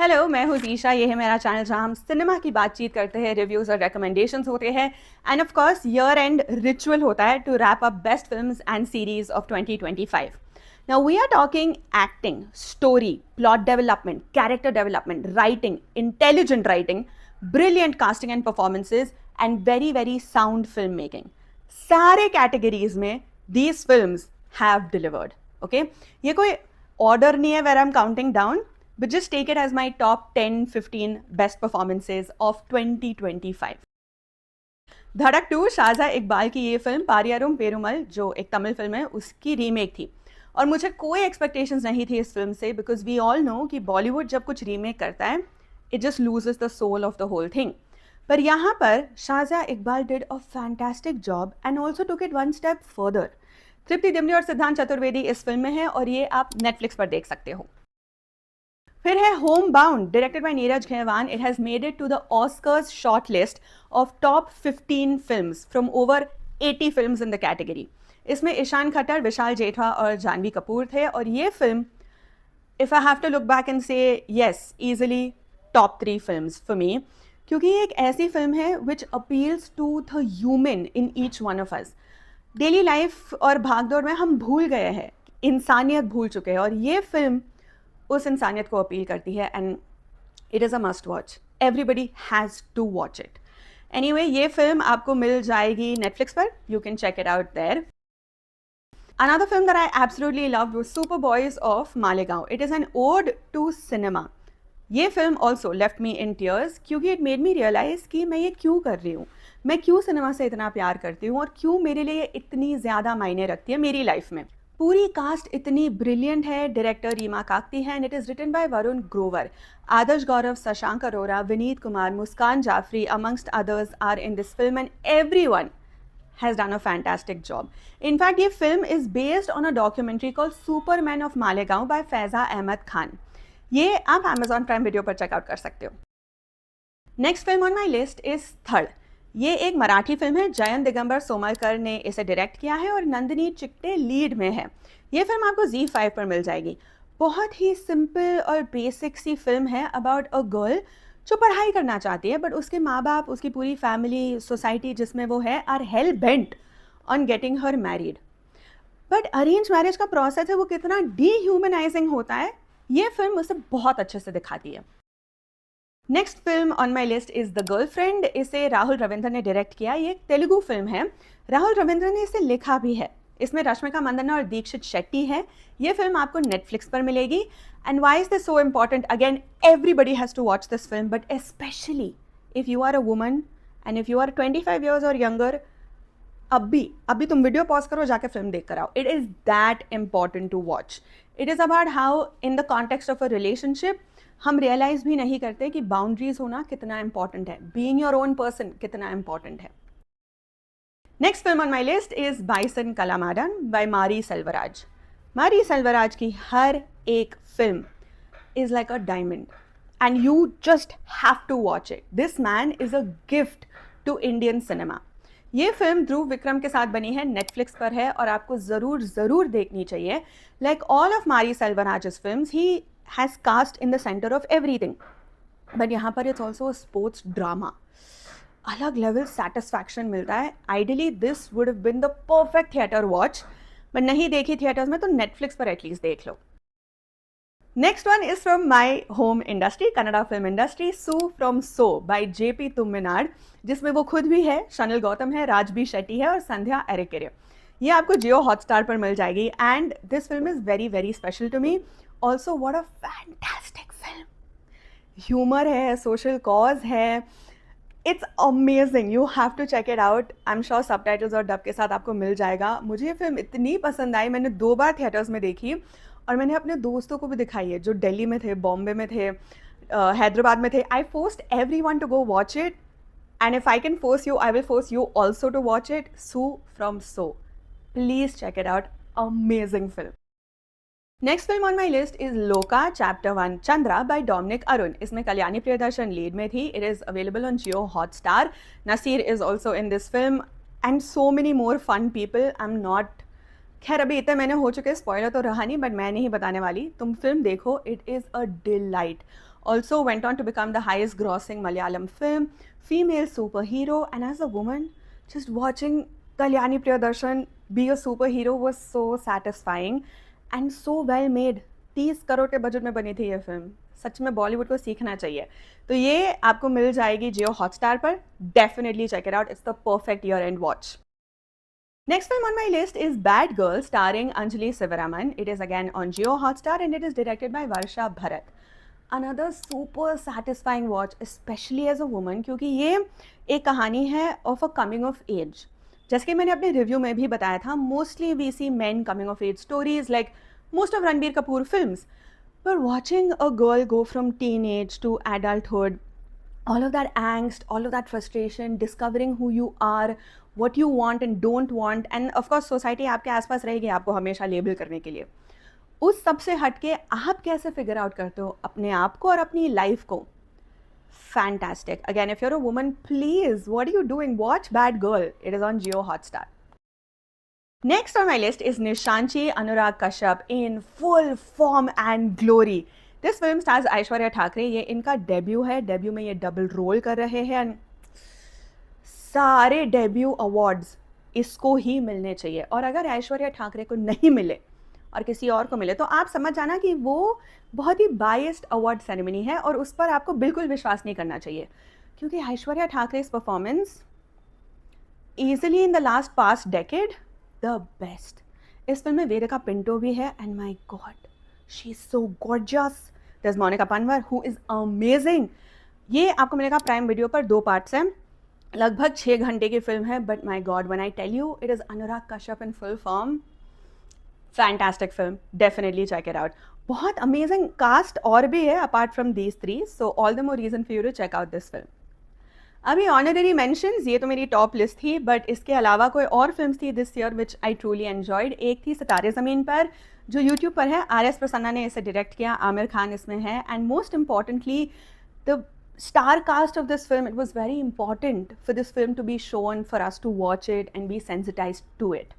Hello, मैं हूँ ज़ीशा। ये है मेरा चैनल जहाँ हम सिनेमा की बातचीत करते हैं, रिव्यूज़ और रिकमेंडेशंस होते हैं and of course year end ritual होता है to wrap up best films and series of 2025. Now we are talking acting, story, plot development, character development, writing, intelligent writing, brilliant casting and performances, and very very sound filmmaking. सारे categories में these films have delivered. Okay? ये कोई order नहीं है where I'm counting down, but just take it as my top 10-15 best performances of 2025. धड़क 2 शाहजहां इकबाल की ये film पारियारुम Perumal जो एक तमिल फिल्म है उसकी रीमेक थी और मुझे कोई एक्सपेक्टेशंस नहीं थी इस फिल्म से बिकॉज वी ऑल नो कि बॉलीवुड जब कुछ रीमेक करता है it just loses the soul of the whole thing. पर यहाँ पर Shahjahan Iqbal did a fantastic job and also took it one step further. Tripti Dimri और सिद्धांत चतुर्वेदी इस फिल्म में है और ये आप नेटफ्लिक्स पर देख सकते हो. फिर है homebound directed by Neeraj Ghaywan. It has made it to the Oscars shortlist of top 15 films from over 80 films in the category. इसमें ईशान खट्टर, विशाल जेठवा और जानवी कपूर थे और ये film if I have to look back and say yes easily top 3 films for me क्योंकि ये एक ऐसी film है which appeals to the human in each one of us. Daily life और भागदौड़ में हम भूल गए हैं, इंसानियत भूल चुके हैं और ये फिल्म उस इंसानियत को अपील करती है and it is a must watch. Everybody has to watch it. Anyway ये फिल्म आपको मिल जाएगी नेटफ्लिक्स पर. You can check it out there. Another film that I absolutely loved was Super Boys of Malegaon. It is an ode to cinema. ये film also left me in tears क्योंकि it made me realize कि मैं ये क्यों कर रही हूँ, मैं क्यों सिनेमा से इतना प्यार करती हूँ और क्यों मेरे लिए इतनी ज़्यादा मायने रखती है मेरी लाइफ में. पूरी कास्ट इतनी ब्रिलियंट है. डायरेक्टर रीमा काकती है and it is written by Varun Grover. Adarsh Gourav, Shashank Arora, Vineet Kumar, Muskaan Jafri amongst others are in this film and everyone has done a fantastic job. In fact, ये film is based on a documentary called Superman of Malegaon by Faiza Ahmed Khan. ये आप Amazon Prime Video पर checkout कर सकते हो. Next film on my list is third. ये एक Marathi film है. जयंत दिगंबर सोमलकर ने इसे डायरेक्ट किया है और नंदिनी चिट्टे लीड में है. ये फिल्म आपको ZEE5 पर मिल जाएगी. बहुत ही सिंपल और बेसिक सी फिल्म है अबाउट अ गर्ल जो पढ़ाई करना चाहती है बट उसके माँ बाप, उसकी पूरी फैमिली, सोसाइटी जिसमें वो है are hell bent on getting her married. But arrange marriage का प्रोसेस है वो कितना डीह्यूमनाइजिंग होता है ये फिल्म उसे बहुत अच्छे से दिखाती है. Next film on my list is the girlfriend. इसे राहुल रविंद्र ने डायरेक्ट किया. ये एक तेलुगु फिल्म है. राहुल रविंद्र ने इसे लिखा भी है. इसमें रश्मिका मंदन्ना और दीक्षित शेट्टी है. ये फिल्म आपको नेटफ्लिक्स पर मिलेगी. And why is this so important? Again everybody has to watch this film but specially if you are a woman and if you are 25 years और यंगर. अभी तुम वीडियो पॉज करो, जाके फिल्म देख कर आओ. It is that important to watch. It is about how in the context of a relationship हम realize भी नहीं करते कि बाउंड्रीज होना कितना इंपॉर्टेंट है, बीइंग योर ओन पर्सन कितना इंपॉर्टेंट है. Next film on my list is Bison Kaalamaadan by Mari Selvaraj. Mari Selvaraj की हर एक film is like a diamond and you just have to watch it. This man is a gift to Indian cinema. ये film Dhruv Vikram के साथ बनी है, नेटफ्लिक्स पर है और आपको ज़रूर देखनी चाहिए. Like all of Mari Selvaraj's films he has caste in the centre of everything. But यहाँ पर इट्स ऑल्सो स्पोर्ट्स ड्रामा. अलग लेवल सेटिस्फैक्शन मिलता है. Ideally this would have been the perfect theatre watch but नहीं देखी थिएटर्स में तो नेटफ्लिक्स पर एटलीस्ट देख लो. Next one is from my home industry, Kannada film industry. Su from So by JP Tumminad, जिसमें वो खुद भी है, शनिल गौतम है, राजबी शेट्टी है और संध्या एरिकेरे. ये आपको जियो हॉटस्टार पर मिल जाएगी and this film is very very special to me. Also what a fantastic film. Humour है, सोशल कॉज है. It's amazing. You have to check it out. I am sure subtitles और डब के साथ आपको मिल जाएगा. मुझे ये फिल्म इतनी पसंद आई, मैंने 2 बार थिएटर्स में देखी और मैंने अपने दोस्तों को भी दिखाई है जो दिल्ली में थे, बॉम्बे में थे, हैदराबाद में थे. I forced everyone to go watch it and if I can force you I will force you also to watch it. Su from So, please check it out. Amazing film. Next film on my list is Loka chapter 1 Chandra by Dominic Arun. इसमें Kalyani Priyadarshan lead में थी. It is available on Jio Hotstar. Naseer is also in this film and so many more fun people. I am not, खैर अभी इतने मैंने हो चुके, spoiler तो रहा नहीं बट मैं नहीं बताने वाली. तुम फिल्म देखो, it is a delight. Also went on to become the highest grossing Malayalam film, female superhero, and as a woman, just watching Kalyani Priyadarshan be a superhero was so satisfying and so well made. 30 crore के budget में बनी थी ये film. सच में बॉलीवुड को सीखना चाहिए. तो ये आपको मिल जाएगी जियो हॉटस्टार पर. Definitely check it out. It's the perfect year end watch. Next film on my list is Bad Girl starring Anjali Sivaraman. It is again on Jio Hotstar and it is directed by Varsha Bharat. Another super satisfying watch, especially as a woman, क्योंकि ये एक कहानी है of a coming of age. जैसे कि मैंने अपने review में भी बताया था, mostly we see men coming of age stories like most of Ranbir Kapoor films. But watching a girl go from teenage to adulthood, all of that angst, all of that frustration, discovering who you are, what you want and don't want, and of course society आपके आसपास रहेगी आपको हमेशा label करने के लिए. उस सब से हटके आप कैसे फिगर आउट करते हो अपने आप को और अपनी लाइफ को. Fantastic. Again, if you're a woman, please, what are you doing? Watch Bad Girl. It is on Jio Hotstar. Next on my list is Nishanchi Anurag Kashyap in full form and glory. This film stars Aishwarya Thakre. ये इनका debut है. Debut में ये double role कर रहे हैं. सारे debut awards इसको ही मिलने चाहिए. और अगर ऐश्वर्या ठाकरे को नहीं मिले और किसी और को मिले तो आप समझ जाना कि वो बहुत ही बायस्ड अवार्ड सेरेमनी है और उस पर आपको बिल्कुल विश्वास नहीं करना चाहिए. क्योंकि Aishwarya Thackeray's performance easily in the last past decade the best. इस फिल्म में वेदिका पिंटो भी है and my god she is so gorgeous. There's Monica Panwar who is amazing. ये आपको मिलेगा प्राइम वीडियो पर. 2 पार्ट्स हैं. लगभग 6 घंटे की फिल्म है. But my god when I tell you it is Anurag Kashyap in full form. Fantastic film. Definitely check it out. बहुत अमेजिंग कास्ट और भी है apart from these 3. So all the more reason for you to check out this film. अभी honorary mentions, ये तो मेरी top list थी. But इसके अलावा कोई और फिल्म थी this year which I truly enjoyed. एक थी सितारे ज़मीन पर जो यूट्यूब पर है. RS प्रसन्ना ने इसे डायरेक्ट किया. आमिर खान इसमें है. And most importantly the star cast of this film, it was very important for this film to be shown, for us to watch it and be sensitized to it.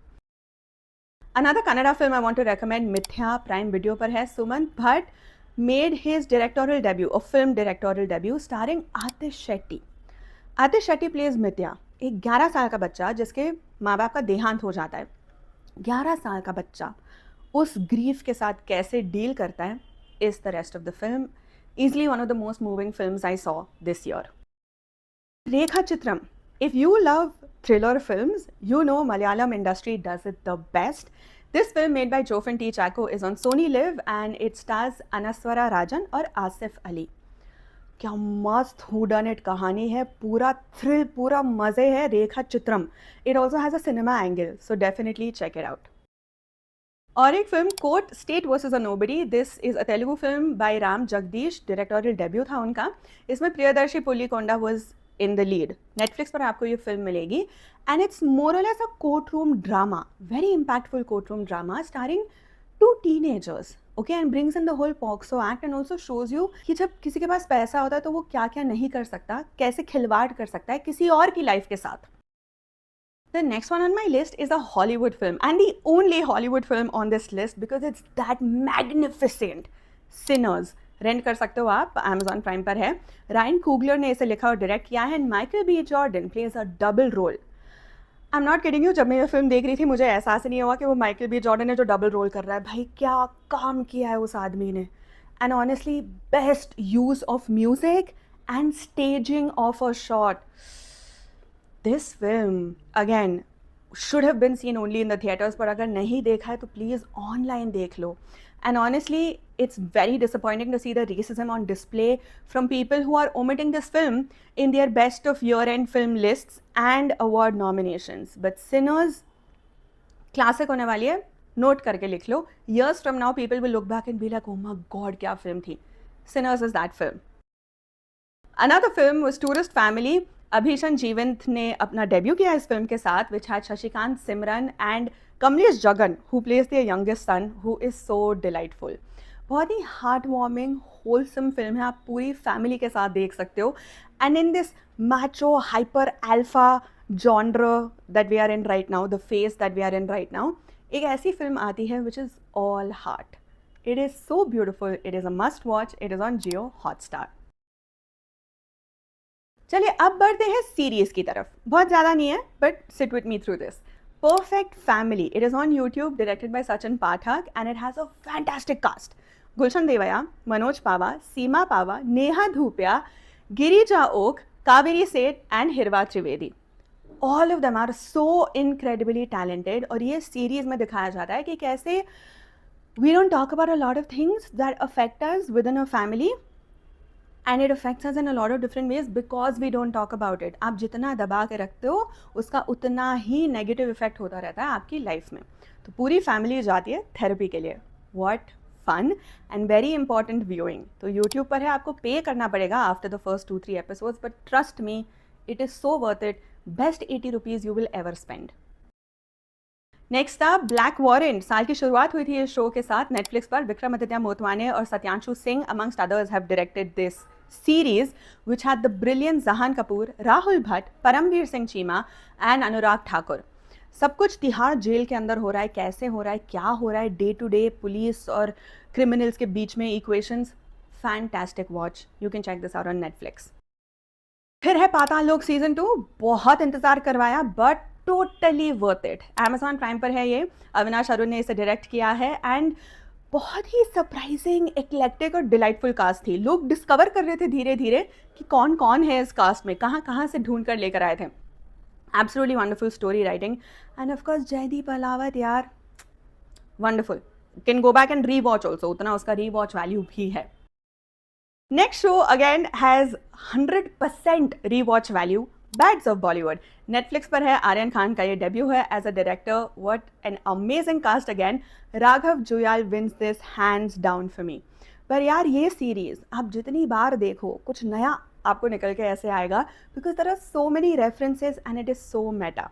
Another Kannada film I want to recommend, Mithya, Prime Video par hai. Sumant Bhatt made his directorial debut, a film directorial debut starring Atish Shetty. Atish Shetty plays Mithya, एक 11 साल का बच्चा जिसके माँ बाप का देहांत हो जाता है. 11 साल का बच्चा उस ग्रीफ के साथ कैसे डील करता है is the rest of the film. Easily one of the most moving films I saw this year. Rekha Chitram. If you love thriller films, you know Malayalam industry does it the best. This film made by Jofin T. Chacko is on Sony Live and it stars Anaswara Rajan और आसिफ अली. क्या मस्त whodunit कहानी है. पूरा thrill, पूरा मज़े है. रेखा चित्रम. It also has a cinema angle, so definitely check it out. और एक film court state versus a nobody. This is a Telugu film by Ram Jagadeesh. Directorial debut था उनका. इसमें Priyadarshi Pulikonda was in the lead. Netflix पर आपको ये फिल्म मिलेगी. एंड इट्स मोर और less a courtroom drama. Very impactful courtroom drama starring 2 teenagers. Okay, and brings in the whole POCSO act and also shows you कि जब किसी के पास पैसा होता है तो वो क्या क्या नहीं कर सकता, कैसे खिलवाड़ कर सकता है किसी और की लाइफ के साथ. The next one on my list is a Hollywood film and the only Hollywood film on this list because it's that magnificent. Sinners. Rent कर सकते हो आप, Amazon Prime पर है. रायन कुगलर ने इसे लिखा और डायरेक्ट किया है. Michael B Jordan plays a double role. I am not kidding you. जब मैं ये फिल्म देख रही थी मुझे एहसास ही नहीं हुआ कि वो माइकल बी जॉर्डन है जो डबल रोल कर रहा है. भाई क्या काम किया है उस आदमी ने. And honestly best use of music and staging of a shot. This film again should have been seen only in the theaters, but अगर नहीं देखा है तो please online देख लो. And honestly, it's very disappointing to see the racism on display from people who are omitting this film in their best of year-end film lists and award nominations. But Sinners classic होने वाली है. Note करके लिख लो. Years from now, people will look back and be like, oh my God, क्या film थी. Sinners is that film. Another film was Tourist Family. अभिषण जीवंत ने अपना डेब्यू किया इस फिल्म के साथ, which had Shashikanth, Simran and Kamlesh Jagan who plays their youngest son who is so delightful. बहुत ही हार्ट वार्मिंग होलसम फिल्म है. आप पूरी फैमिली के साथ देख सकते हो. And in this macho hyper alpha genre that we are in right now, the phase that we are in right now, एक ऐसी फिल्म आती है which is all heart. It is so beautiful. It is a must watch. It is on Jio Hotstar. चलिए अब बढ़ते हैं series की तरफ. बहुत ज़्यादा नहीं है, but sit with me through this. Perfect Family. It is on YouTube, directed by Sachin Pathak, and it has a fantastic cast. Gulshan Devaya, Manoj Pava, Seema Pava, Neha Dhupia, Girija Oak, Kaveri Seth, and Hirva Trivedi. All of them are so incredibly talented. और ये series में दिखाया जाता है कि कैसे we don't talk about a lot of things that affect us within a family, and it affects us in a lot of different ways because we don't talk about it. आप जितना दबा के रखते हो उसका उतना ही नेगेटिव इफेक्ट होता रहता है आपकी लाइफ में. तो पूरी फैमिली जाती है थेरेपी के लिए. What fun and very important viewing. तो यूट्यूब पर है, आपको पे करना पड़ेगा after the first 2-3 episodes, but trust me it is so worth it. Best 80 rupees you will ever spend. Next था ब्लैक वॉरेंट. साल की शुरुआत हुई थी इस शो के साथ. नेटफ्लिक्स पर विक्रमादित्य मोटवाने और Satyanshu Singh amongst others have directed this series, which had the brilliant Zahan Kapoor, Rahul Bhatt, Paramveer Singh Cheema and Anurag Thakur. सब कुछ तिहाड़ जेल के अंदर हो रहा है. कैसे हो रहा है, क्या हो रहा है, डे टू डे पुलिस और क्रिमिनल्स के बीच में equations. Fantastic watch. You can check this out on Netflix. फिर है पाताल लोक सीजन 2. बहुत इंतजार करवाया but totally worth it. Amazon prime पर है ये. अविनाश अरुण ने इसे डायरेक्ट किया है एंड बहुत ही सरप्राइजिंग, एक्लेक्टिक और डिलाइटफुल कास्ट थी. लोग डिस्कवर कर रहे थे धीरे धीरे कि कौन कौन है इस कास्ट में, कहाँ कहाँ से ढूंढ कर लेकर आए थे. Absolutely wonderful story writing and of course Jaideep Ahlawat यार, wonderful. Can go back and rewatch also, उतना उसका री वॉच वैल्यू भी है. Next show again has 100% rewatch value. Bads of Bollywood. Netflix पर है. आर्यन खान का ये डेब्यू है as a director. What an amazing cast again. Raghav Juyal wins this hands down for me. पर यार ये सीरीज आप जितनी बार देखो कुछ नया आपको निकल के ऐसे आएगा because there are so many references and it is so meta.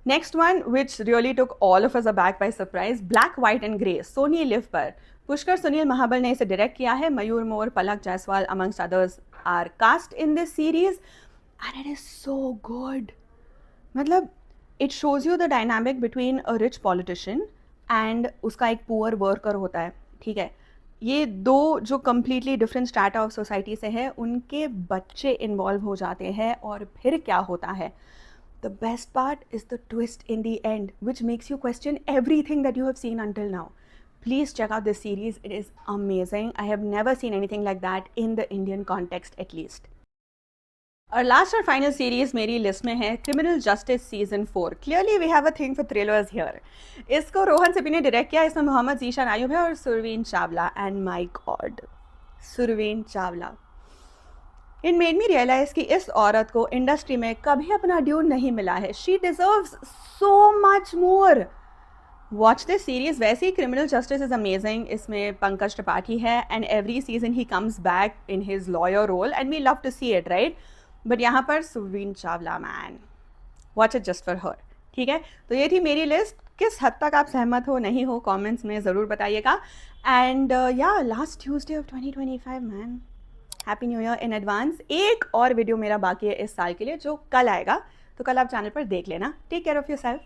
Next one which really took all of us aback by surprise, black white and grey. Sony LIV पर. पुष्कर सुनील महाबल ने इसे डायरेक्ट किया है. Mayur More, Palak Jaiswal amongst others are cast in this series. And it is so good. मतलब it shows you the dynamic between a rich politician and उसका एक poor worker होता है. ठीक है, ये दो जो completely different strata of society से है, उनके बच्चे involve हो जाते हैं और फिर क्या होता है. The best part is the twist in the end, which makes you question everything that you have seen until now. Please check out this series. It is amazing. I have never seen anything like that in the Indian context at least. और last और final series मेरी list में है criminal justice season 4. Clearly we have a thing for thrillers here. इसको रोहन सिप्पी ने direct किया. इसमें मोहम्मद जीशान आयुब है और Surveen Chawla. And my god, Surveen Chawla. It made me realize कि इस औरत को इंडस्ट्री में कभी अपना ड्यू नहीं मिला है. She deserves so much more. Watch this series. वैसे ही क्रिमिनल जस्टिस इज अमेजिंग. इसमें पंकज त्रिपाठी है एंड एवरी सीजन ही comes back in his lawyer role and we love to see it, right. But यहाँ पर Surveen Chawla, man, watch it just for her. ठीक है, तो ये थी मेरी लिस्ट. किस हद तक आप सहमत हो नहीं हो कमेंट्स में ज़रूर बताइएगा. एंड या last Tuesday of 2025 man, happy new year in advance. एक और वीडियो मेरा बाकी है इस साल के लिए जो कल आएगा, तो कल आप चैनल पर देख लेना. Take care of yourself.